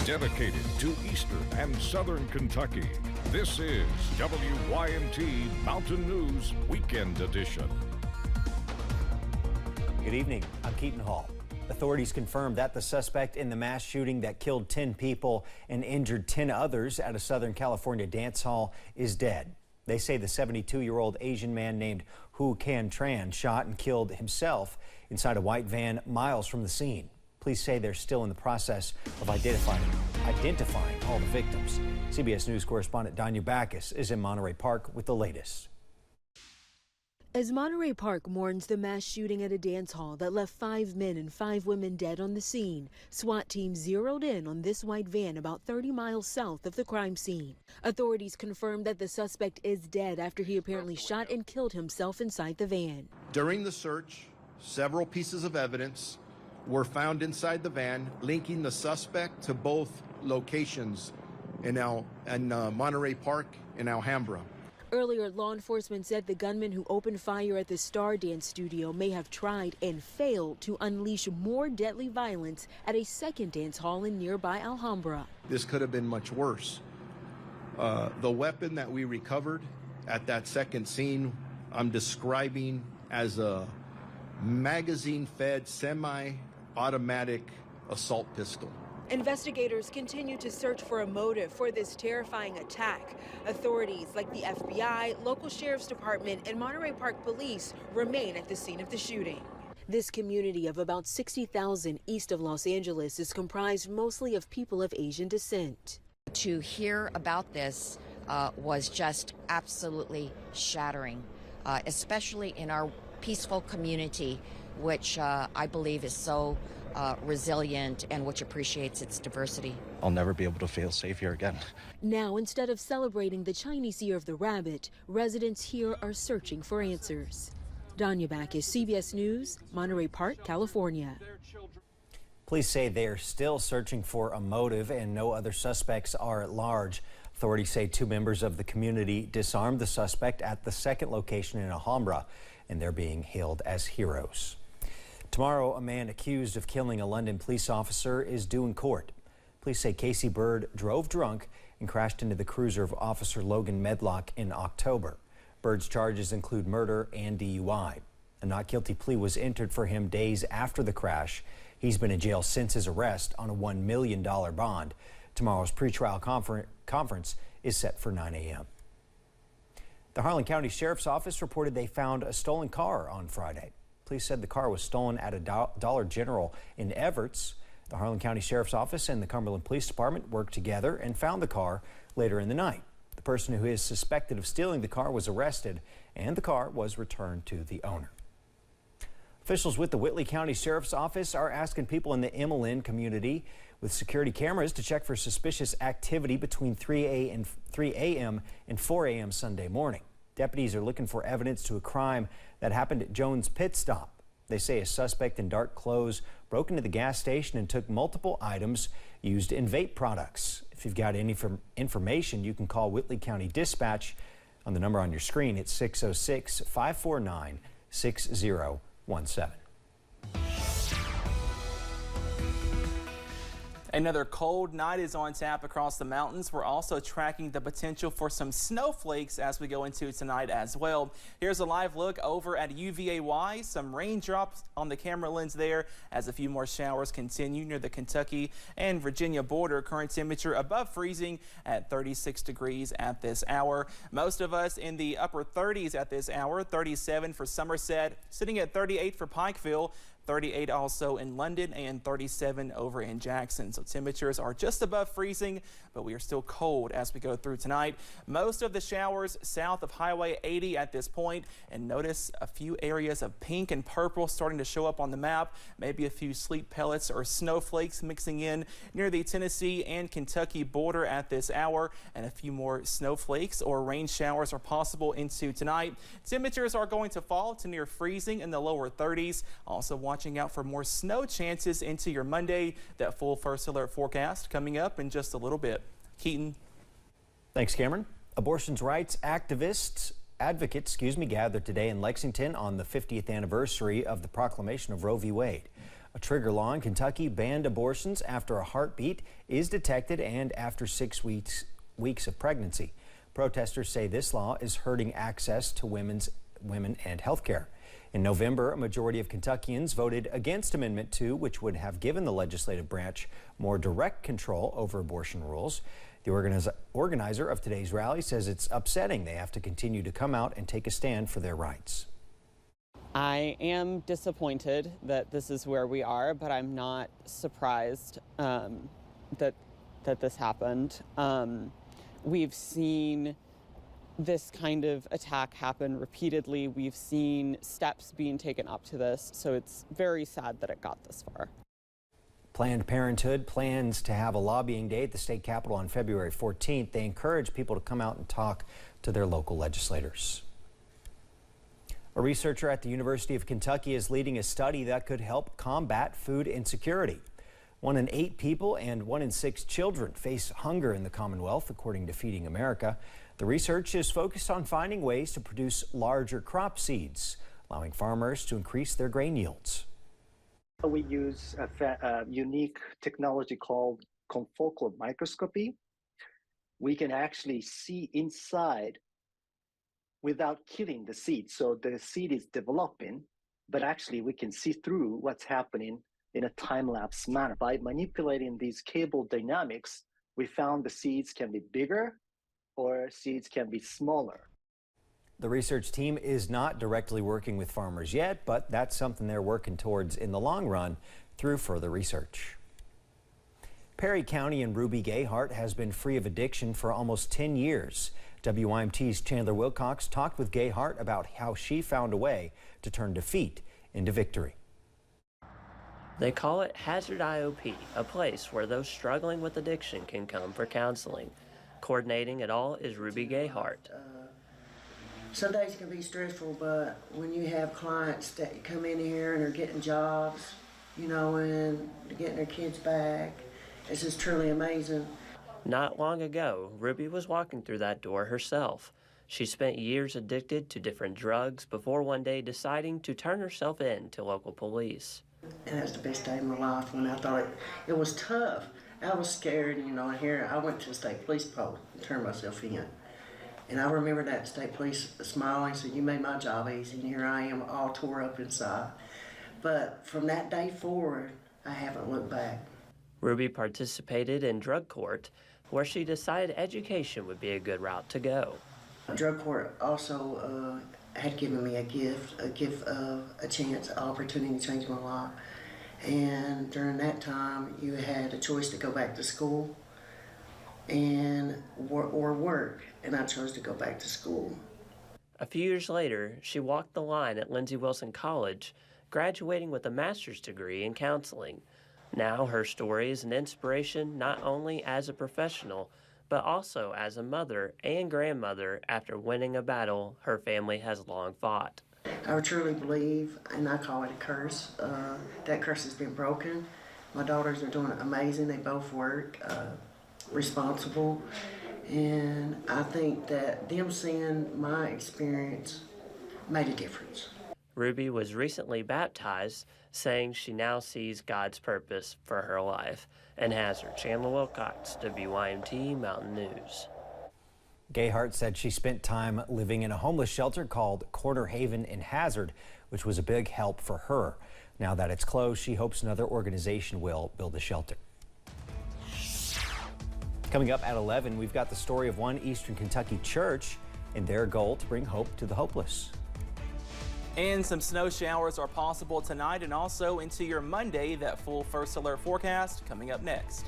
Dedicated to Eastern and Southern Kentucky, this is WYMT Mountain News Weekend Edition. Good evening, I'm Keaton Hall. Authorities confirmed that the suspect in the mass shooting that killed 10 people and injured 10 others at a Southern California dance hall is dead. They say the 72-year-old Asian man named Hu Can Tran shot and killed himself inside a white van miles from the scene. Police say they're still in the process of identifying all the victims. CBS News correspondent Danya Backus is in Monterey Park with the latest. As Monterey Park mourns the mass shooting at a dance hall that left 5 men and 5 women dead on the scene, SWAT teams zeroed in on this white van about 30 miles south of the crime scene. Authorities confirmed that the suspect is dead after he apparently shot and killed himself inside the van. During the search, several pieces of evidence were found inside the van linking the suspect to both locations in Monterey Park and Alhambra. Earlier, law enforcement said the gunman who opened fire at the Star Dance studio may have tried and failed to unleash more deadly violence at a second dance hall in nearby Alhambra. This could have been much worse. The weapon that we recovered at that second scene, I'm describing as a magazine-fed semi-automatic assault pistol. Investigators continue to search for a motive for this terrifying attack. Authorities like the FBI, local sheriff's department, and Monterey Park police remain at the scene of the shooting. This community of about 60,000 east of Los Angeles is comprised mostly of people of Asian descent. To hear about this was just absolutely shattering, especially in our peaceful community, which I believe is so resilient and which appreciates its diversity. I'll never be able to feel safe here again. Now, instead of celebrating the Chinese Year of the Rabbit, residents here are searching for answers. Danya Backus, CBS News, Monterey Park, California. Police say they're still searching for a motive and no other suspects are at large. Authorities say 2 members of the community disarmed the suspect at the second location in Alhambra, and they're being hailed as heroes. Tomorrow, a man accused of killing a London police officer is due in court. Police say Casey Bird drove drunk and crashed into the cruiser of Officer Logan Medlock in October. Bird's charges include murder and DUI. A not guilty plea was entered for him days after the crash. He's been in jail since his arrest on a $1 million bond. Tomorrow's pretrial conference is set for 9 a.m. The Harlan County Sheriff's Office reported they found a stolen car on Friday. Police said the car was stolen at a Dollar General in Everts. The Harlan County Sheriff's Office and the Cumberland Police Department worked together and found the car later in the night. The person who is suspected of stealing the car was arrested, and the car was returned to the owner. Officials with the Whitley County Sheriff's Office are asking people in the Emmeline community with security cameras to check for suspicious activity between 3 a.m. and 4 a.m. Sunday morning. Deputies are looking for evidence to a crime that happened at Jones Pit Stop. They say a suspect in dark clothes broke into the gas station and took multiple items used in vape products. If you've got any information, you can call Whitley County Dispatch on the number on your screen. It's 606-549-6017. Another cold night is on tap across the mountains. We're also tracking the potential for some snowflakes as we go into tonight as well. Here's a live look over at UVAY. Some raindrops on the camera lens there as a few more showers continue near the Kentucky and Virginia border. Current temperature above freezing at 36 degrees at this hour. Most of us in the upper 30s at this hour. 37 for Somerset, sitting at 38 for Pikeville. 38 also in London and 37 over in Jackson. So temperatures are just above freezing, but we are still cold as we go through tonight. Most of the showers south of Highway 80 at this point, and notice a few areas of pink and purple starting to show up on the map. Maybe a few sleet pellets or snowflakes mixing in near the Tennessee and Kentucky border at this hour, and a few more snowflakes or rain showers are possible into tonight. Temperatures are going to fall to near freezing in the lower 30s. Also watching out for more snow chances into your Monday. That full first alert forecast coming up in just a little bit. Keaton. Thanks, Cameron. Abortion rights advocates gathered today in Lexington on the 50th anniversary of the proclamation of Roe v. Wade. A trigger law in Kentucky banned abortions after a heartbeat is detected and after 6 weeks of pregnancy. Protesters say this law is hurting access to women and health care. In November, a majority of Kentuckians voted against Amendment 2, which would have given the legislative branch more direct control over abortion rules. The organizer of today's rally says it's upsetting they have to continue to come out and take a stand for their rights. I am disappointed that this is where we are, but I'm not surprised that this happened. We've seen this kind of attack happen repeatedly. We've seen steps being taken up to this, so it's very sad that it got this far. Planned Parenthood plans to have a lobbying day at the state capitol on February 14th. They encourage people to come out and talk to their local legislators. A researcher at the University of Kentucky is leading a study that could help combat food insecurity. 1 in 8 people and 1 in 6 children face hunger in the Commonwealth, according to Feeding America. The research is focused on finding ways to produce larger crop seeds, allowing farmers to increase their grain yields. We use a unique technology called confocal microscopy. We can actually see inside without killing the seed. So the seed is developing, but actually we can see through what's happening in a time-lapse manner. By manipulating these cable dynamics, we found the seeds can be bigger or seeds can be smaller. The research team is not directly working with farmers yet, but that's something they're working towards in the long run through further research. Perry County in Ruby Gayhart has been free of addiction for almost 10 years. WYMT's Chandler Wilcox talked with Gayhart about how she found a way to turn defeat into victory. They call it Hazard IOP, a place where those struggling with addiction can come for counseling. Coordinating it all is Ruby Gayhart. Some days can be stressful, but when you have clients that come in here and are getting jobs, you know, and getting their kids back, it's just truly amazing. Not long ago, Ruby was walking through that door herself. She spent years addicted to different drugs before one day deciding to turn herself in to local police. And that's the best day of my life when I thought it was tough. I was scared, you know, and here I went to the state police post and turned myself in. And I remember that state police smiling, said, "You made my job easy," and here I am all tore up inside. But from that day forward, I haven't looked back. Ruby participated in drug court, where she decided education would be a good route to go. Drug court also had given me a gift of a chance, an opportunity to change my life. And during that time, you had a choice to go back to school or work, and I chose to go back to school. A few years later, she walked the line at Lindsey Wilson College, graduating with a master's degree in counseling. Now her story is an inspiration not only as a professional, but also as a mother and grandmother after winning a battle her family has long fought. I truly believe, and I call it a curse, that curse has been broken. My daughters are doing amazing. They both work, responsible, and I think that them seeing my experience made a difference. Ruby was recently baptized, saying she now sees God's purpose for her life, and has her Chandler Wilcox, WYMT Mountain News. Gayhart said she spent time living in a homeless shelter called Corner Haven in Hazard, which was a big help for her. Now that it's closed, she hopes another organization will build a shelter. Coming up at 11, we've got the story of one Eastern Kentucky church and their goal to bring hope to the hopeless. And some snow showers are possible tonight and also into your Monday. That full first alert forecast coming up next.